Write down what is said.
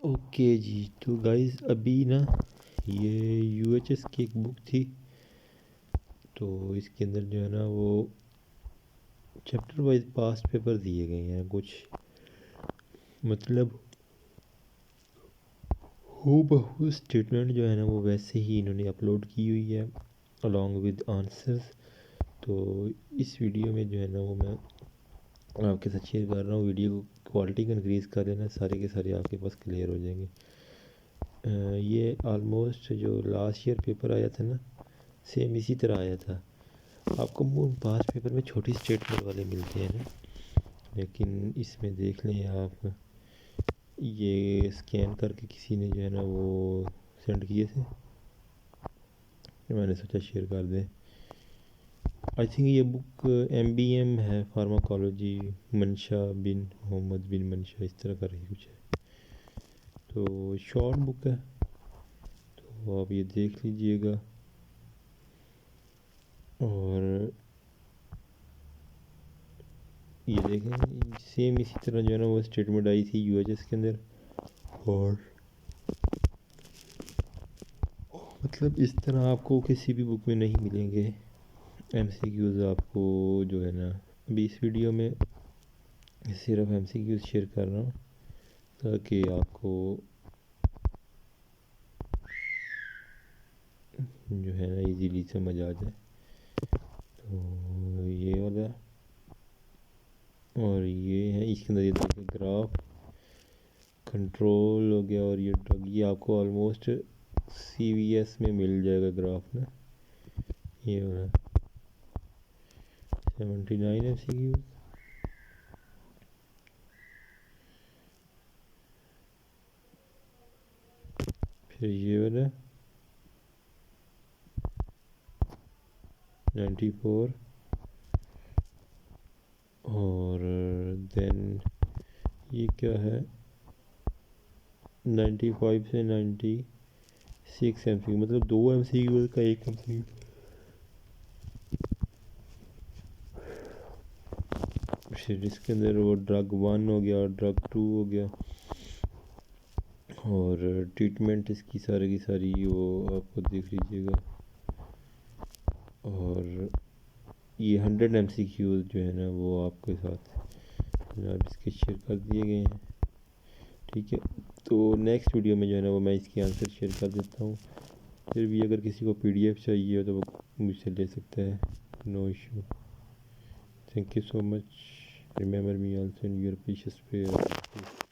Okay जी, तो guys अभी ना ये यूएचएस की एक बुक थी। तो इसके अंदर जो है ना वो चैप्टर वाइज पास्ट पेपर दिए गए हैं कुछ, मतलब हो बहु स्टेटमेंट जो है ना वो वैसे ही इन्होंने अपलोड की हुई है अलॉन्ग विद आंसर्स। तो इस वीडियो में जो है ना वो मैं आपके साथ शेयर कर रहा हूँ। वीडियो को क्वालिटी को इंक्रीज़ कर लेना, सारे के सारे आपके पास क्लियर हो जाएंगे। ये ऑलमोस्ट जो लास्ट ईयर पेपर आया था ना सेम इसी तरह आया था। आपको पास पेपर में छोटी स्टेटमेंट वाले मिलते हैं ना, लेकिन इसमें देख लें आप, ये स्कैन करके किसी ने जो है ना वो सेंड किए थे, मैंने सोचा शेयर कर दें। आई थिंक ये बुक MBM है, फार्माकोलॉजी, मंशा बिन मोहम्मद बिन मंशा, इस तरह का रही कुछ है। तो शॉर्ट बुक है, तो आप ये देख लीजिएगा। और ये देखें सेम इसी तरह जो है ना वो स्टेटमेंट आई थी यूएचएस के अंदर। और मतलब इस तरह आपको किसी भी बुक में नहीं मिलेंगे MCQs आपको, जो है ना अभी इस वीडियो में सिर्फ MCQs शेयर कर रहा हूँ ताकि आपको जो है ना इजीली समझ आ जाए। तो ये वाला, और ये है इसके अंदर, ये देखिए ग्राफ कंट्रोल हो गया, और ये ड्रग, ये आपको ऑलमोस्ट CVS में मिल जाएगा ग्राफ ना। ये वाला 79 MCQs। फिर ये वाला 94, और देन ये क्या है 95 से 96 MCQ, मतलब 2 MCQ का 1 MCQ। फिर इसके अंदर वो ड्रग 1 हो गया और ड्रग 2 हो गया, और ट्रीटमेंट इसकी सारी की सारी वो आपको देख लीजिएगा। और ये 100 MCQs जो है ना वो आपके साथ जनाब इसके शेयर कर दिए गए हैं। ठीक है, तो नेक्स्ट वीडियो में जो है ना वो मैं इसके आंसर शेयर कर देता हूँ। फिर भी अगर किसी को PDF चाहिए हो तो वो मुझसे ले सकता है, no issue. Thank you so much, remember me also in your precious prayer.